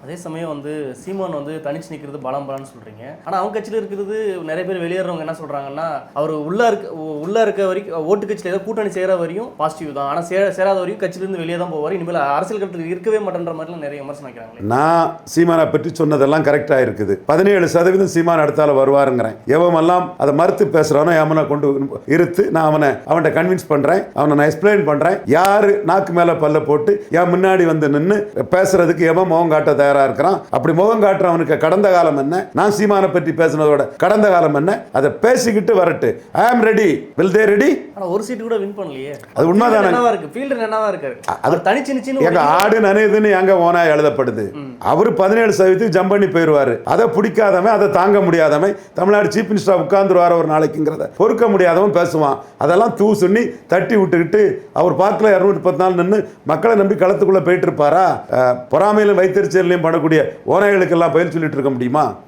அதே சமயம் வந்து சீமான் வந்து தனிச்சு நிற்கிறது பலம்னு சொல்றீங்க. ஆனால் அவங்க கட்சியில் இருக்கிறது நிறைய பேர் வெளியேறவங்க என்ன சொல்றாங்கன்னா, அவர் உள்ள இருக்க வரைக்கும் ஓட்டு கட்சியில் ஏதோ கூட்டணி சேர வரையும் பாசிட்டிவ் தான், ஆனால் சேராத வரைக்கும் கட்சியிலிருந்து வெளியே தான் போவார், இனிமேல் அரசியல் கட்டத்தில் இருக்கவே மாட்டேன்ற மாதிரிலாம் நிறைய விமர்சனம் வைக்கிறாங்க. நான் சீமானை பற்றி சொன்னதெல்லாம் கரெக்டாக இருக்குது. 17% சீமான் அடுத்தால வருவாருங்கிறேன். எவமெல்லாம் அதை மறுத்து பேசுறானோ அவனை கொண்டு இருத்து நான் அவனை கன்வின்ஸ் பண்றேன், அவனை நான் எக்ஸ்பிளைன் பண்றேன். யாரு நாக்கு மேல பல்ல போட்டு என் முன்னாடி வந்து நின்று பேசுறதுக்கு எவன் முகம் காட்ட தயாரா இருக்கிறான், அப்படி முகம் காட்டுறவனுக்கு கடந்த காலம் என்ன, நான் சீமானை பற்றி பேசினதோட கடந்த காலம் என்ன, அதை பேசிக்கிட்டு வரட்டு. ஐ am ready. Will they ready? ஆனா ஒரு சீட் கூட வின் பண்ணலையே. அது உண்மைதானே? என்னவா இருக்கு, ஃபீல்டர் என்னவா இருக்காரு, அது தனிச்சு நிச்சின்னு எங்க ஆடு நனையுதுன்னு எங்க ஓனா எழுதப்படுது. அவரு 17% ஜம்ப் பண்ணி போயிருவாரு. அதை பிடிக்காதவன், அதை தாங்க முடியாதவன், தமிழ்நாடு சீஃப் மினிஸ்டர் உட்கார்ந்துருவார் ஒரு நாளைக்குங்கிறத பொறுக்க முடியாதவன் பேசுவான். அதெல்லாம் தூசுண்ணி தட்டி விட்டுக்கிட்டு அவர் பார்க்கல 234 நின்று மக்களை நம்பி களத்துக்குள்ள போயிட்டு இருப்பாரா? பொறாமையிலும் வைத்தறிச்சலையும் பண்ணக்கூடிய ஓனைகளுக்கெல்லாம் பயில் சொல்லிட்டு இருக்க முடியுமா?